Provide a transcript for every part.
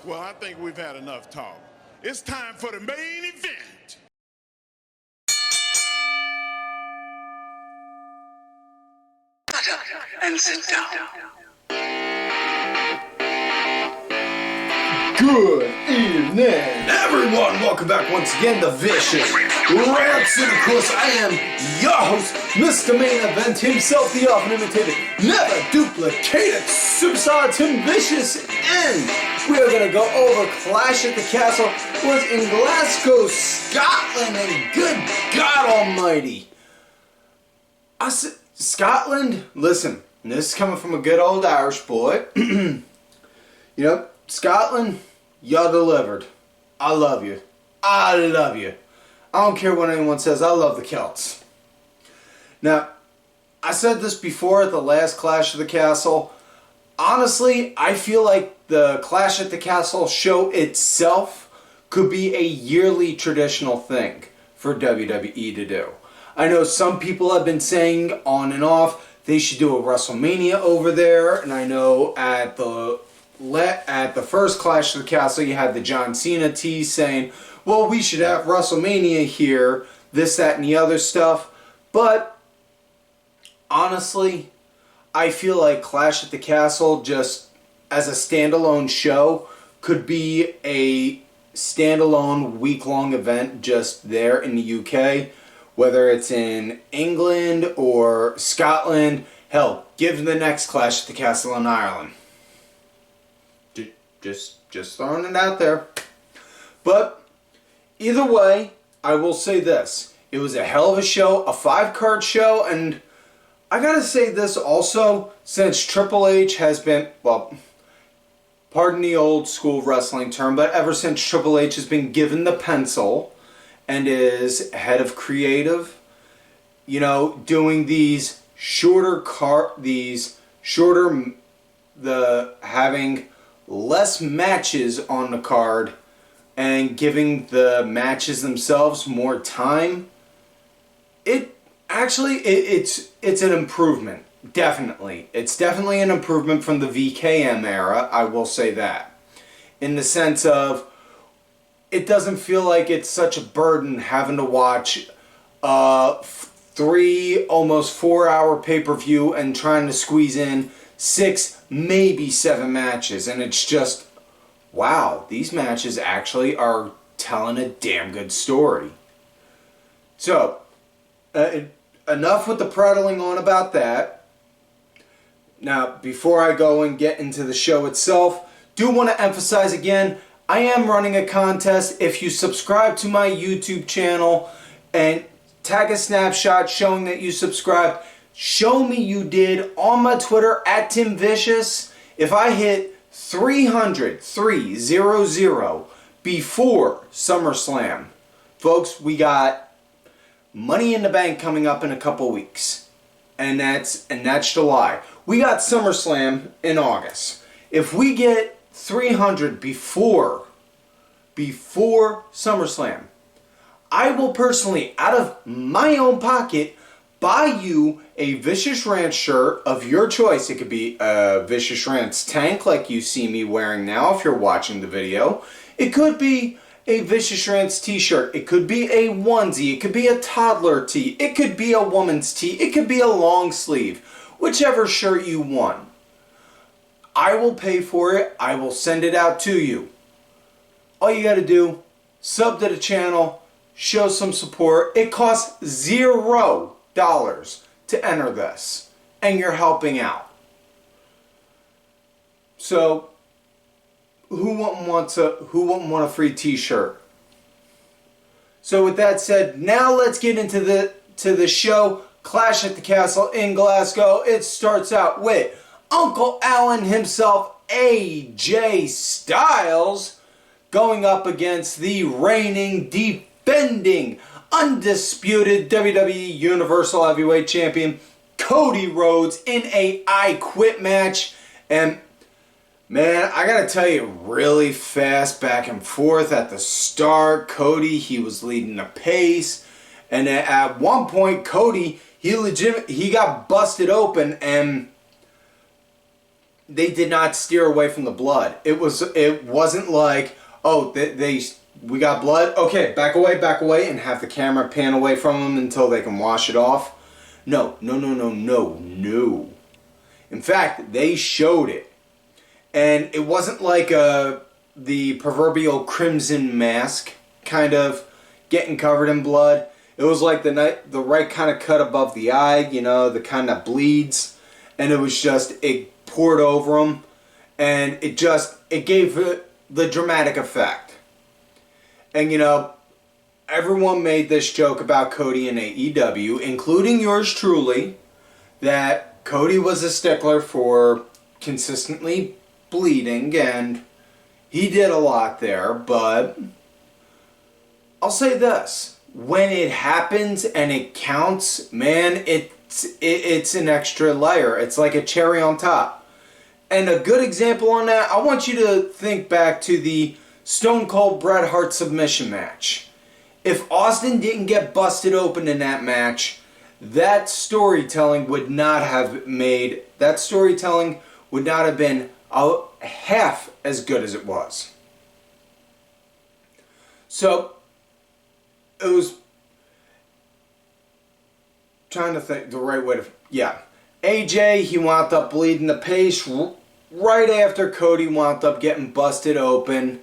Well, I think we've had enough talk. It's time for the main event. Shut up and sit down. Good evening, everyone. Welcome back once again to Vicious Rants. And of course, I am your host, Mr. Main Event himself, the often imitated, never duplicated superstar Tim Vicious. And we are going to go over Clash at the Castle. It was in Glasgow, Scotland, and good God almighty. I said, Scotland? Listen, this is coming from a good old Irish boy. Scotland, y'all delivered. I love you. I love you. I don't care what anyone says. I love the Celts. Now, I said this before at the last Clash of the Castle. Honestly, I feel like the Clash at the Castle show itself could be a yearly traditional thing for WWE to do. I know some people have been saying on and off they should do a WrestleMania over there, and I know at the first Clash of the Castle you had the John Cena tease saying, well, we should have WrestleMania here, this, that, and the other stuff. But honestly, I feel like Clash at the Castle, just as a standalone show, could be a standalone week-long event just there in the UK. Whether it's in England or Scotland, hell, give the next Clash at the Castle in Ireland. Just throwing it out there. But either way, I will say this. It was a hell of a show, a 5-card show, and I gotta say this also, since Triple H has been, well, pardon the old school wrestling term, but ever since Triple H has been given the pencil and is head of creative, doing these having less matches on the card and giving the matches themselves more time, it's an improvement. Definitely. It's definitely an improvement from the VKM era, I will say that. In the sense of, it doesn't feel like it's such a burden having to watch 3, almost 4-hour pay-per-view and trying to squeeze in 6, maybe 7 matches. And it's just, wow, these matches actually are telling a damn good story. So, enough with the prattling on about that. Now, before I go and get into the show itself, do want to emphasize again, I am running a contest. If you subscribe to my YouTube channel and tag a snapshot showing that you subscribed, show me you did on my Twitter at Tim Vicious. If I hit 300 before SummerSlam, folks, we got Money in the Bank coming up in a couple weeks, and that's July. We got SummerSlam in August. If we get 300 before SummerSlam, I will personally, out of my own pocket, buy you a Vicious Rant shirt of your choice. It could be a Vicious Rant's tank like you see me wearing now if you're watching the video. It could be a Vicious Rant's t-shirt. It could be a onesie. It could be a toddler tee. It could be a woman's tee. It could be a long sleeve. Whichever shirt you want. I will pay for it. I will send it out to you. All you got to do, sub to the channel, show some support. It costs $0 to enter this, and you're helping out. So, who wouldn't want a free t-shirt? So with that said, now let's get into the show. Clash at the Castle in Glasgow. It starts out with Uncle Alan himself, AJ Styles, going up against the reigning, defending, undisputed WWE Universal Heavyweight Champion, Cody Rhodes, in a I Quit match. And man, I gotta tell you, really fast back and forth at the start. Cody, he was leading the pace. And at one point, Cody, he got busted open, and they did not steer away from the blood. It wasn't like, oh, we got blood. Okay, back away, and have the camera pan away from them until they can wash it off. No. In fact, they showed it, and it wasn't like the proverbial crimson mask kind of getting covered in blood. It was like the right kind of cut above the eye, the kind that bleeds, and it poured over them, and it gave it the dramatic effect. And everyone made this joke about Cody and AEW, including yours truly, that Cody was a stickler for consistently bleeding, and he did a lot there, but I'll say this. When it happens and it counts, man, it's an extra layer. It's like a cherry on top. And a good example on that, I want you to think back to the Stone Cold Bret Hart submission match. If Austin didn't get busted open in that match, that storytelling would not have been half as good as it was. So, it was, trying to think the right way to, AJ, he wound up bleeding the pace right after Cody wound up getting busted open,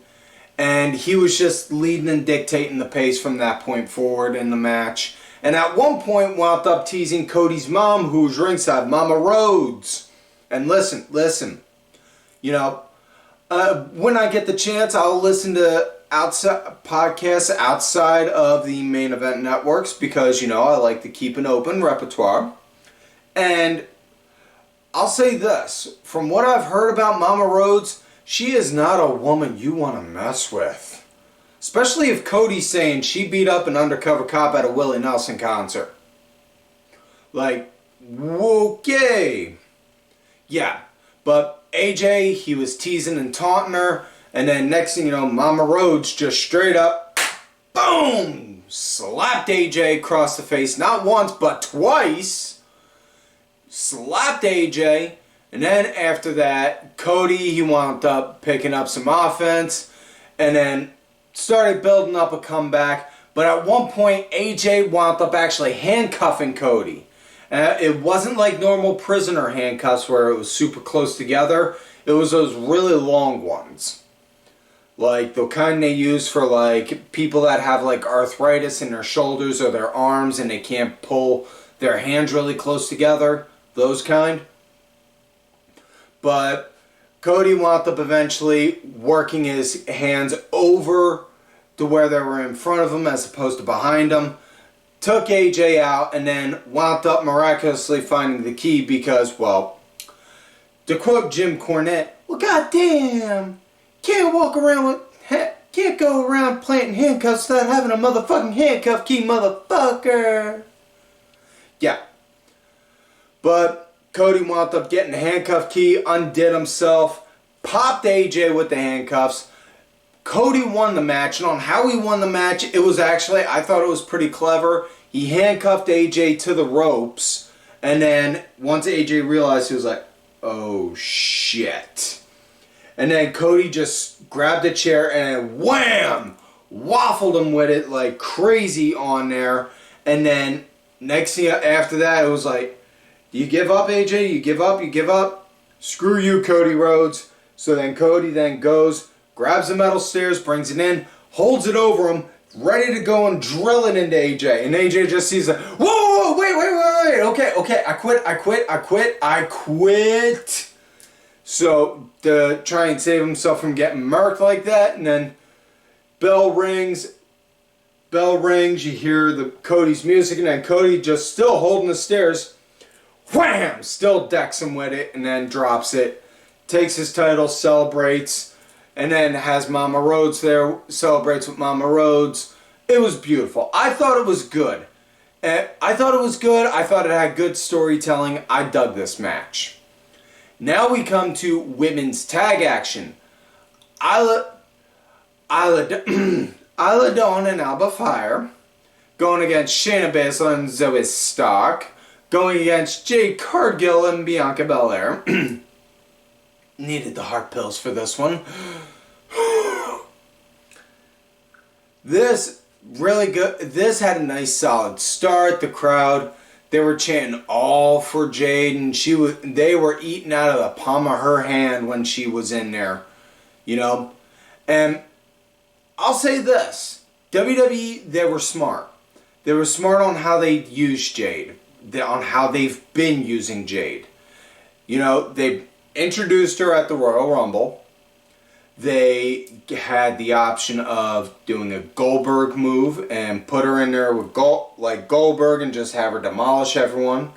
and he was just leading and dictating the pace from that point forward in the match. And at one point wound up teasing Cody's mom, who was ringside, Mama Rhodes. And listen, when I get the chance, I'll listen to podcasts outside of the main event networks because, I like to keep an open repertoire. And I'll say this, from what I've heard about Mama Rhodes, she is not a woman you want to mess with. Especially if Cody's saying she beat up an undercover cop at a Willie Nelson concert. Like, okay. Yeah, but AJ, he was teasing and taunting her, and then next thing you know, Mama Rhodes just straight up, boom, slapped AJ across the face, not once, but twice. Slapped AJ, and then after that, Cody, he wound up picking up some offense, and then started building up a comeback. But at one point, AJ wound up actually handcuffing Cody. It wasn't like normal prisoner handcuffs where it was super close together. It was those really long ones. Like the kind they use for like people that have like arthritis in their shoulders or their arms and they can't pull their hands really close together. Those kind. But Cody wound up eventually working his hands over to where they were in front of him as opposed to behind him. Took AJ out and then wound up miraculously finding the key because, well, to quote Jim Cornette, well, goddamn, can't go around planting handcuffs without having a motherfucking handcuff key, motherfucker. Yeah. But Cody wound up getting the handcuff key, undid himself, popped AJ with the handcuffs. Cody won the match, and on how he won the match, it was actually, I thought it was pretty clever. He handcuffed AJ to the ropes, and then once AJ realized, he was like, oh shit. And then Cody just grabbed a chair and wham! Waffled him with it like crazy on there. And then next thing after that, it was like, do you give up, AJ? You give up? You give up? Screw you, Cody Rhodes. So then Cody then goes, grabs the metal stairs, brings it in, holds it over him, ready to go and drill it into AJ. And AJ just sees it. Whoa, wait. Okay, I quit. So to try and save himself from getting murked like that, and then bell rings, you hear the Cody's music, and then Cody just still holding the stairs, wham, still decks him with it, and then drops it, takes his title, celebrates, and then has Mama Rhodes there, celebrates with Mama Rhodes. It was beautiful. I thought it was good. I thought it had good storytelling. I dug this match. Now we come to women's tag action. Isla Dawn and Alba Fire going against Shayna Baszler and Zoe Stark, going against Jade Cargill and Bianca Belair. needed the heart pills for this one. This really good. This had a nice solid start. The crowd, they were chanting all for Jade, and they were eating out of the palm of her hand when she was in there, you know. And I'll say this, WWE, they were smart. They were smart on how they used Jade, on how they've been using Jade. You know, they introduced her at the Royal Rumble. They had the option of doing a Goldberg move and put her in there with like Goldberg and just have her demolish everyone.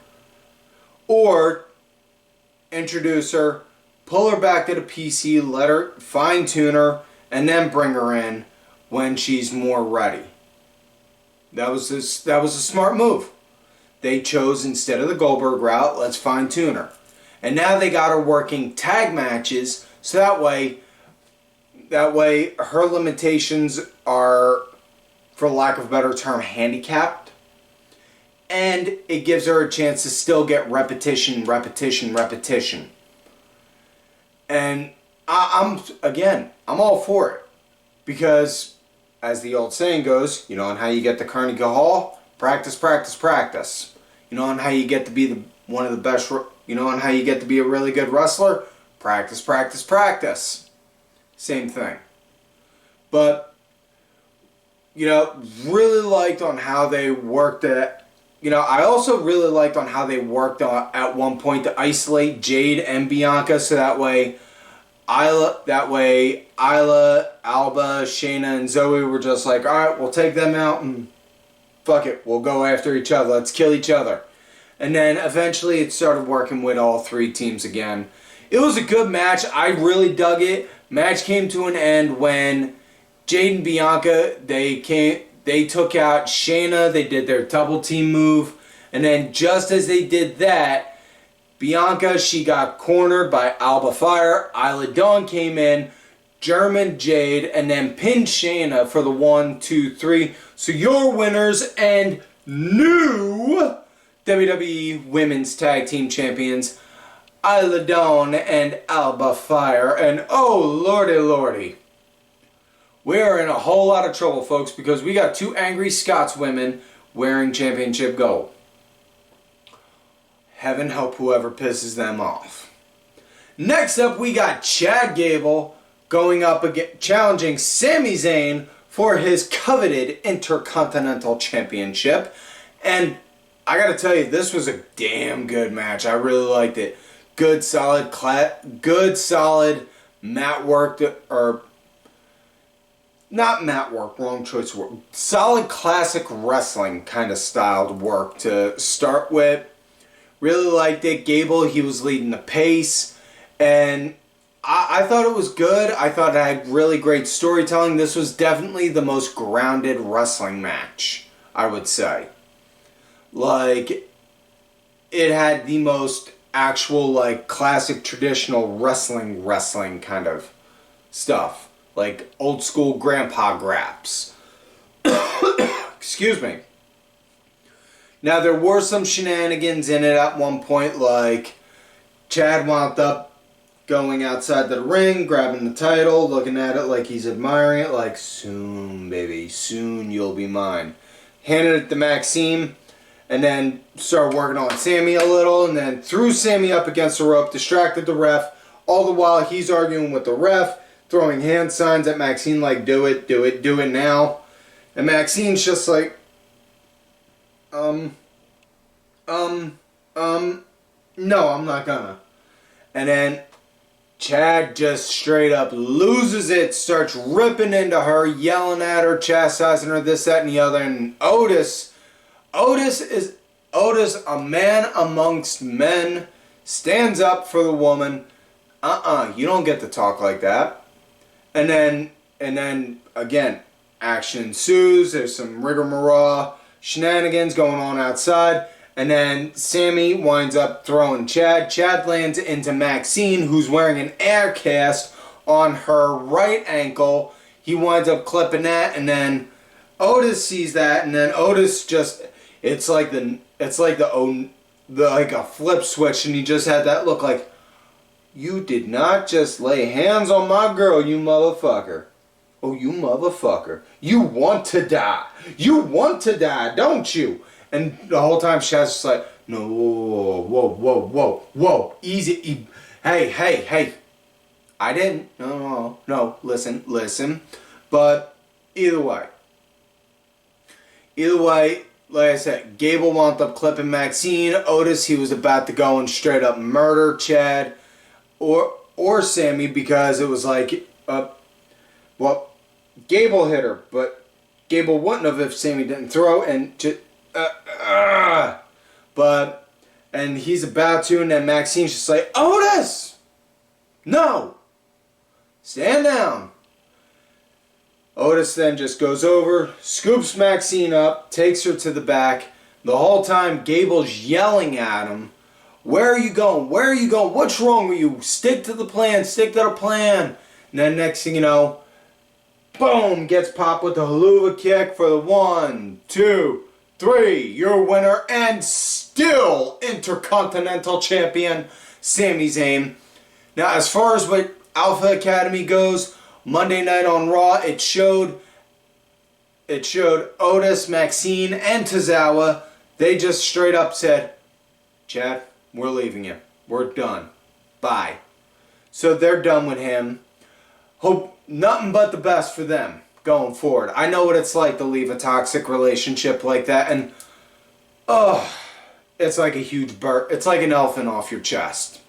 Or introduce her, pull her back to the PC, let her fine-tune her, and then bring her in when she's more ready. That was a smart move. They chose, instead of the Goldberg route, let's fine-tune her. And now they got her working tag matches, so that way her limitations are, for lack of a better term, handicapped. And it gives her a chance to still get repetition. And I'm all for it. Because, as the old saying goes, you know on how you get to Carnegie Hall? Practice, practice, practice. You know on how you get to be one of the best, you know on how you get to be a really good wrestler? Practice, practice, practice. Same thing. But, you know, really liked on how they worked it. You know, I also really liked on how they worked on, at one point, to isolate Jade and Bianca, so that way Alba, Shayna, and Zoe were just like, alright, we'll take them out and fuck it, we'll go after each other, let's kill each other. And then eventually it started working with all three teams again. It was a good match, I really dug it. Match came to an end when Jade and Bianca, they took out Shayna, they did their double team move, and then just as they did that, Bianca, she got cornered by Alba Fire, Isla Dawn came in, German Jade, and then pinned Shayna for the 1, 2, 3. So your winners and new WWE Women's Tag Team Champions, Isla Dawn and Alba Fire, and oh lordy, we are in a whole lot of trouble, folks, because we got two angry Scots women wearing championship gold. Heaven help whoever pisses them off. Next up, we got Chad Gable going up against, challenging Sami Zayn for his coveted Intercontinental Championship, and I gotta tell you, this was a damn good match. I really liked it. Good solid mat work, or not mat work, wrong choice of word. Solid classic wrestling kind of styled work to start with. Really liked it. Gable, he was leading the pace, and I thought it was good. I thought it had really great storytelling. This was definitely the most grounded wrestling match, I would say. Like, it had the most actual, like, classic traditional wrestling kind of stuff, like old school grandpa graps. Excuse me. Now there were some shenanigans in it at one point, like Chad wound up going outside the ring, grabbing the title, looking at it like he's admiring it, like, soon baby, soon you'll be mine. Handed it to Maxine, and then started working on Sammy a little, and then threw Sammy up against the rope, distracted the ref, all the while he's arguing with the ref, throwing hand signs at Maxine like, do it now. And Maxine's just like, no, I'm not gonna. And then Chad just straight up loses it, starts ripping into her, yelling at her, chastising her, this, that, and the other, and Otis, a man amongst men, stands up for the woman. You don't get to talk like that. And then again, action ensues. There's some rigmarole, shenanigans going on outside. And then Sammy winds up throwing Chad. Chad lands into Maxine, who's wearing an air cast on her right ankle. He winds up clipping that, and then Otis sees that, and then Otis just, it's like a flip switch, and he just had that look like, You did not just lay hands on my girl, you motherfucker. Oh, you motherfucker. You want to die. You want to die, don't you? And the whole time Shad's just like, no, whoa. Easy. Hey. I didn't. No. Listen. But either way, like I said, Gable wound up clipping Maxine. Otis, he was about to go and straight up murder Chad or Sammy, because it was like, Gable hit her, but Gable wouldn't have if Sammy didn't throw, and and he's about to, and then Maxine's just like, Otis! No! Stand down. Otis then just goes over, scoops Maxine up, takes her to the back. The whole time, Gable's yelling at him, where are you going? What's wrong with you? Stick to the plan. And then next thing you know, boom, gets popped with the haluva kick for the 1, 2, 3. Your winner and still Intercontinental Champion, Sami Zayn. Now, as far as what Alpha Academy goes, Monday night on Raw, it showed Otis, Maxine, and Tozawa. They just straight up said, Chad, we're leaving you. We're done. Bye. So they're done with him. Hope nothing but the best for them going forward. I know what it's like to leave a toxic relationship like that, and it's like a huge bird. It's like an elephant off your chest.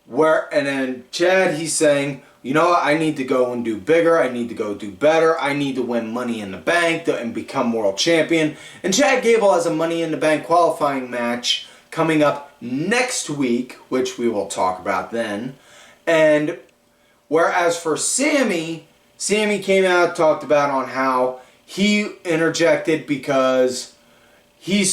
And then Chad, he's saying, you know what, I need to go and do bigger. I need to go do better. I need to win Money in the Bank and become world champion. And Chad Gable has a Money in the Bank qualifying match coming up next week, which we will talk about then. And whereas for Sammy came out, talked about on how he interjected because he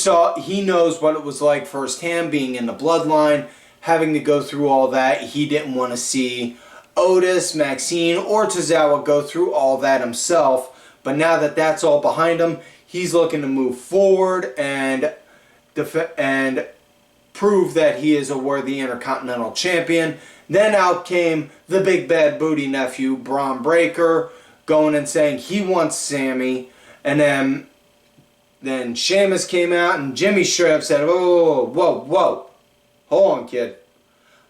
knows what it was like firsthand being in the bloodline, having to go through all that. He didn't want to see Otis, Maxine, or Tozawa go through all that himself. But now that that's all behind him, he's looking to move forward and prove that he is a worthy Intercontinental Champion. Then out came the big bad booty nephew, Braun Breaker, going and saying he wants Sammy. And then Sheamus came out and Jimmy straight up said, whoa. Hold on, kid.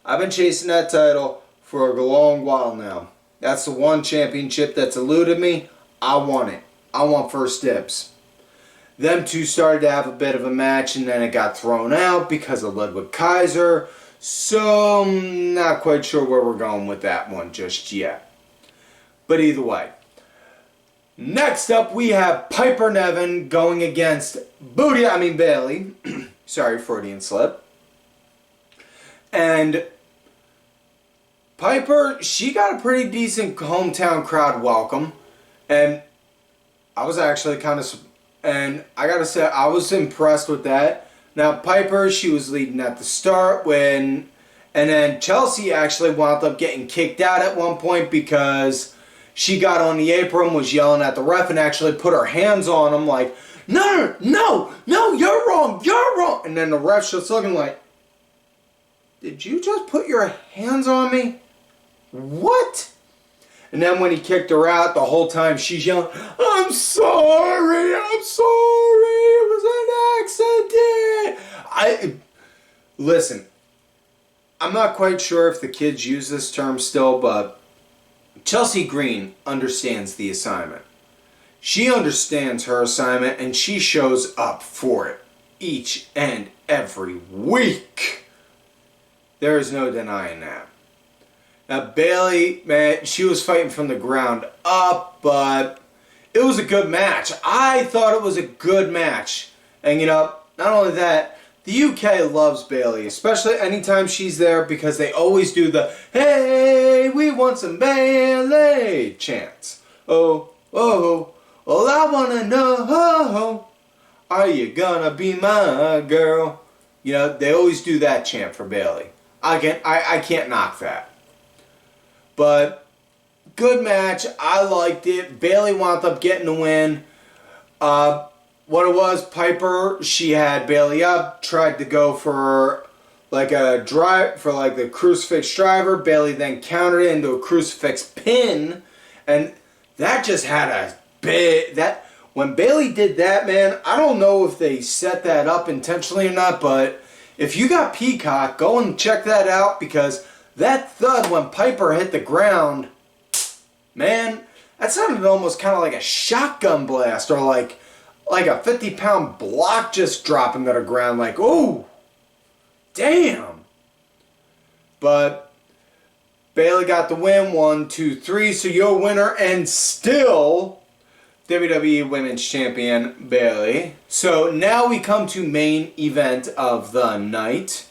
I've been chasing that title for a long while now. That's the one championship that's eluded me. I want it. I want first dibs. Them two started to have a bit of a match, and then it got thrown out because of Ludwig Kaiser. So, I'm not quite sure where we're going with that one just yet. But either way. Next up, we have Piper Niven going against Bayley. Sorry, Freudian slip. And Piper, she got a pretty decent hometown crowd welcome. And I was actually and I gotta say, I was impressed with that. Now, Piper, she was leading at the start and then Chelsea actually wound up getting kicked out at one point because she got on the apron, was yelling at the ref, and actually put her hands on him like, no, you're wrong. And then the ref's just looking like, did you just put your hands on me? What? And then when he kicked her out, the whole time she's yelling, I'm sorry, it was an accident. Listen, I'm not quite sure if the kids use this term still, but Chelsea Green understands the assignment. She understands her assignment and she shows up for it each and every week. There is no denying that. Now, Bayley, man, she was fighting from the ground up, but it was a good match. I thought it was a good match. And, not only that, the UK loves Bayley, especially anytime she's there, because they always do the, hey, we want some Bayley chants. Oh, well, I want to know, are you gonna be my girl? They always do that chant for Bayley. I can't knock that. But good match. I liked it. Bayley wound up getting the win. What it was, Piper, she had Bayley up, tried to go for the crucifix driver. Bailey then countered it into a crucifix pin, and that just had a big when Bailey did that, man, I don't know if they set that up intentionally or not, but if you got Peacock, go and check that out, because that thud when Piper hit the ground, man, that sounded almost kind of like a shotgun blast, or like a 50-pound block just dropping to the ground, like, oh, damn. But Bailey got the win, 1, 2, 3, so your winner, and still WWE Women's Champion Bailey. So now we come to main event of the night.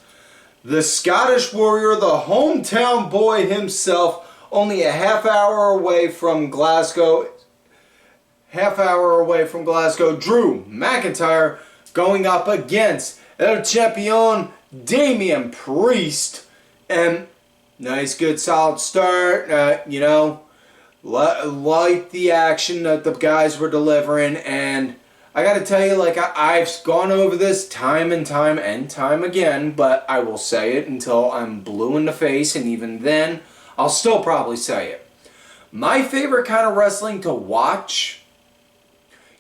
The Scottish Warrior, the hometown boy himself, only a half hour away from Glasgow, Drew McIntyre, going up against El Champion Damian Priest. And nice, good, solid start. Like the action that the guys were delivering, and I gotta tell you, like, I've gone over this time and time again, but I will say it until I'm blue in the face, and even then, I'll still probably say it. My favorite kind of wrestling to watch,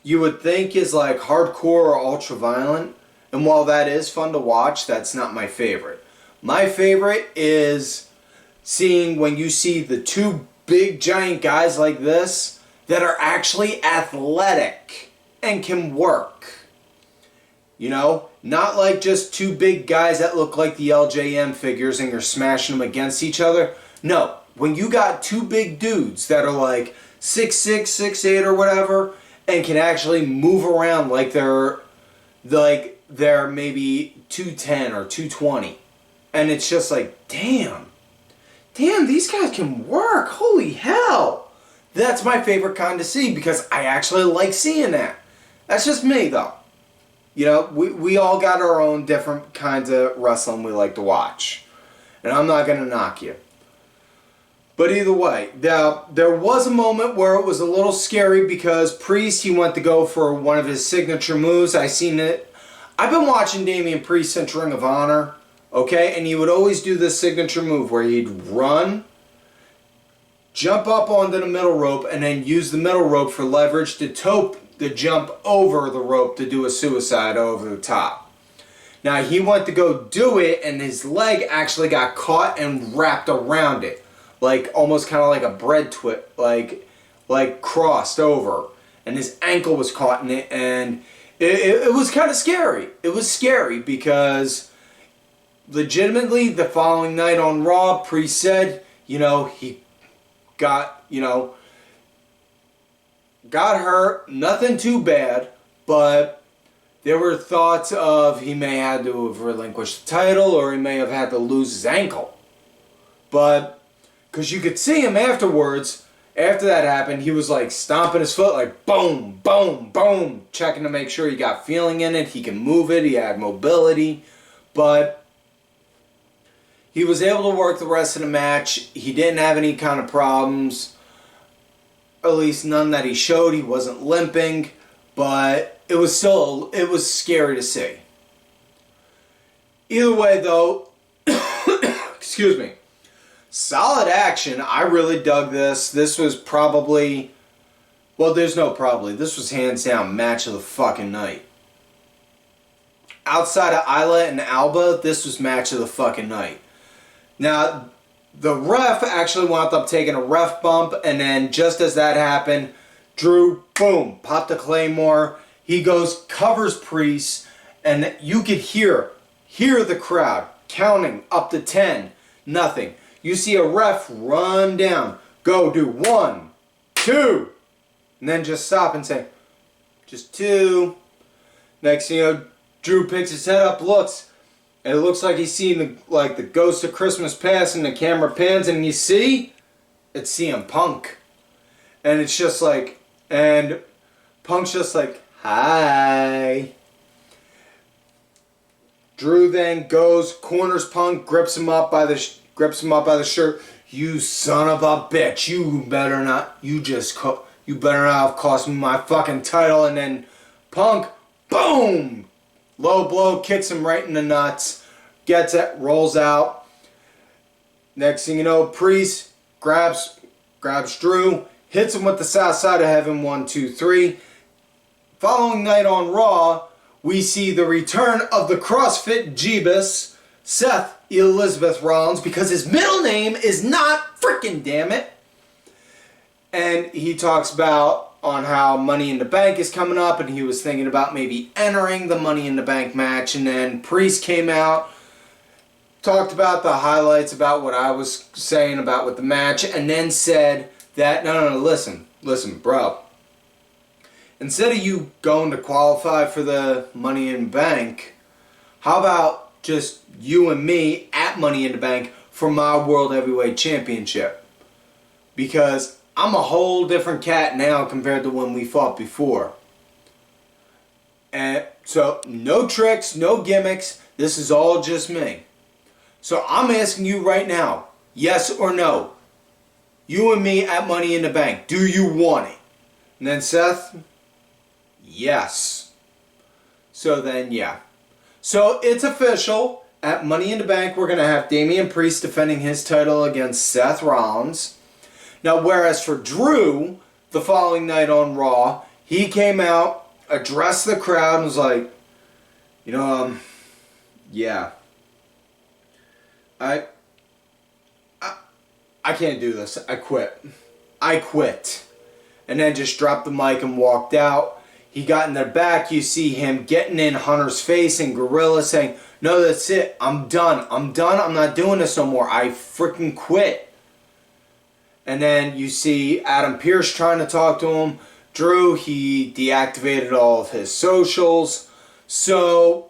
you would think, is like hardcore or ultra-violent, and while that is fun to watch, that's not my favorite. My favorite is seeing when you see the two big giant guys like this that are actually athletic and can work. You know, not like just two big guys that look like the LJN figures and you're smashing them against each other. No, when you got two big dudes that are like 6'6", 6'8", or whatever, and can actually move around like they're maybe 210 or 220, and it's just like, damn, these guys can work. Holy hell. That's my favorite kind to see, because I actually like seeing that. That's just me, though. You know, we all got our own different kinds of wrestling we like to watch. And I'm not going to knock you. But either way, there was a moment where it was a little scary, because Priest, he went to go for one of his signature moves. I seen it. I've been watching Damian Priest since Ring of Honor. Okay, and he would always do this signature move where he'd run, jump up onto the middle rope, and then use the middle rope for leverage to jump over the rope to do a suicide over the top. Now, he went to go do it, and his leg actually got caught and wrapped around it, like almost kind of like a bread twist, like crossed over, and his ankle was caught in it, and it was kind of scary. It was scary because legitimately, the following night on Raw, Priest said, he got hurt. Nothing too bad, but there were thoughts of he may have to have relinquished the title, or he may have had to lose his ankle. But, because you could see him afterwards, after that happened, he was like stomping his foot, like boom, boom, boom, checking to make sure he got feeling in it, he can move it, he had mobility, but he was able to work the rest of the match. He didn't have any kind of problems. At least none that he showed. He wasn't limping. But it was scary to see. Either way, though, excuse me, solid action. I really dug this. This was probably, well, there's no probably. This was hands down match of the fucking night. Outside of Isla and Alba, this was match of the fucking night. Now, the ref actually wound up taking a ref bump, and then just as that happened, Drew, boom, popped a Claymore. He goes, covers Priest, and you could hear the crowd counting up to 10, nothing. You see a ref run down, go do 1, 2, and then just stop and say, just 2. Next thing you know, Drew picks his head up, looks, and it looks like he's seeing the ghost of Christmas Past, and the camera pans, and you see, it's CM Punk. And it's just like, and Punk's just like, hi. Drew then goes, corners Punk, grips him up by the shirt. You son of a bitch! You better not have cost me my fucking title. And then Punk, boom, low blow, kicks him right in the nuts. gets it, rolls out. Next thing you know, Priest grabs Drew, hits him with the South Side of Heaven, 1, 2, 3. Following night on Raw, we see the return of the CrossFit Jeebus, Seth Elizabeth Rollins, because his middle name is not frickin' damn it. And he talks about on how Money in the Bank is coming up, and he was thinking about maybe entering the Money in the Bank match. And then Priest came out, talked about the highlights about what I was saying about with the match, and then said that, no, listen, bro. Instead of you going to qualify for the Money in the Bank, how about just you and me at Money in the Bank for my World Heavyweight Championship? Because I'm a whole different cat now compared to when we fought before. And so, no tricks, no gimmicks. This is all just me. So I'm asking you right now, yes or no? You and me at Money in the Bank, do you want it? And then Seth, yes. So then, yeah. So it's official. At Money in the Bank, we're going to have Damian Priest defending his title against Seth Rollins. Now, whereas for Drew, the following night on Raw, he came out, addressed the crowd, and was like, yeah. I can't do this. I quit. And then just dropped the mic and walked out. He got in the back. You see him getting in Hunter's face and Gorilla saying, no, that's it. I'm done. I'm not doing this no more. I freaking quit. And then you see Adam Pearce trying to talk to him. Drew, he deactivated all of his socials. So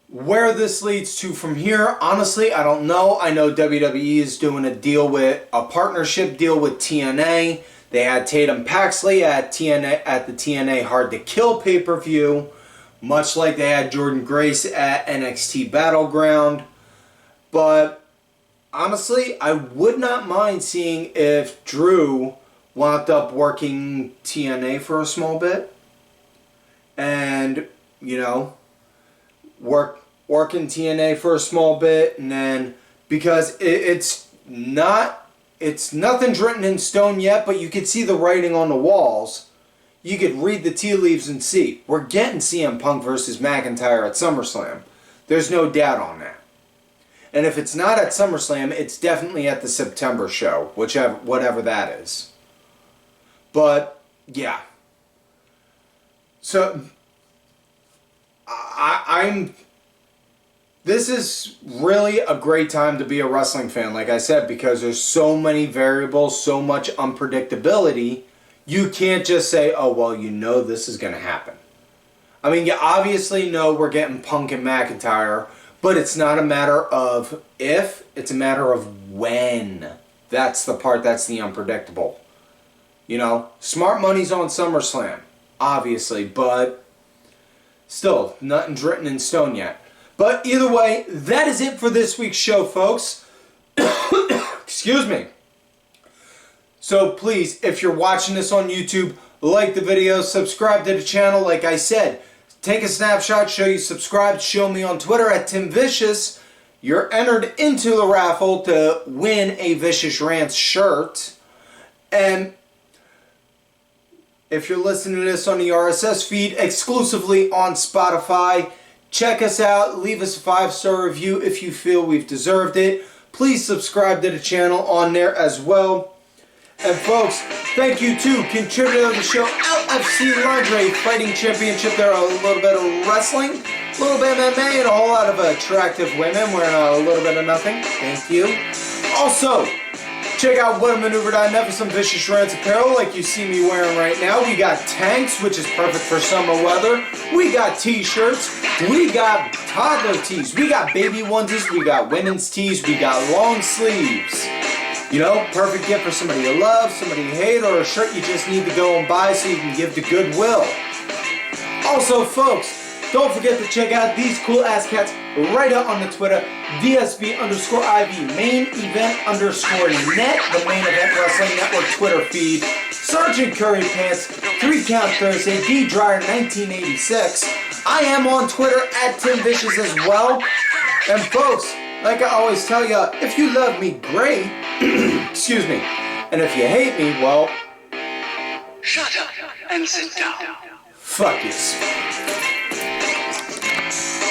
where this leads to from here, honestly, I don't know. I know WWE is doing a partnership deal with TNA. They had Tatum Paxley at the TNA Hard to Kill pay-per-view, much like they had Jordan Grace at NXT Battleground. But honestly, I would not mind seeing if Drew wound up working TNA for a small bit. And, working TNA for a small bit, and then because it's nothing's written in stone yet, but you could see the writing on the walls. You could read the tea leaves and see we're getting CM Punk versus McIntyre at SummerSlam. There's no doubt on that. And if it's not at SummerSlam, it's definitely at the September show, whatever that is. But yeah. So this is really a great time to be a wrestling fan, like I said, because there's so many variables, so much unpredictability. You can't just say, oh, well, this is going to happen. I mean, you obviously know we're getting Punk and McIntyre, but it's not a matter of if, it's a matter of when. That's the part that's the unpredictable. Smart money's on SummerSlam, obviously, but still, nothing's written in stone yet. But either way, that is it for this week's show, folks. Excuse me. So please, if you're watching this on YouTube, like the video, subscribe to the channel. Like I said, take a snapshot, show you subscribed, show me on Twitter at TimVicious. You're entered into the raffle to win a Vicious Rant shirt. And if you're listening to this on the RSS feed, exclusively on Spotify, check us out. Leave us a 5-star review if you feel we've deserved it. Please subscribe to the channel on there as well. And folks, thank you to contributor of the show, LFC Lingerie Fighting Championship. There are a little bit of wrestling, a little bit of MMA, and a whole lot of attractive women wearing a little bit of nothing. Thank you. Also, check out whatamaneuver.net for some Vicious Rants apparel like you see me wearing right now. We got tanks, which is perfect for summer weather. We got t-shirts. We got toddler tees. We got baby onesies. We got women's tees. We got long sleeves. Perfect gift for somebody you love, somebody you hate, or a shirt you just need to go and buy so you can give to Goodwill. Also, folks, don't forget to check out these cool ass cats right out on the Twitter, VSB_IV, main event _net, the Main Event Wrestling Network Twitter feed, Sergeant Curry Pants, 3 Count Thursday, D Dryer 1986, I am on Twitter at Tim Vicious as well. And folks, like I always tell ya, if you love me, great. Excuse me. And if you hate me, well, Shut up and sit down. fuck you.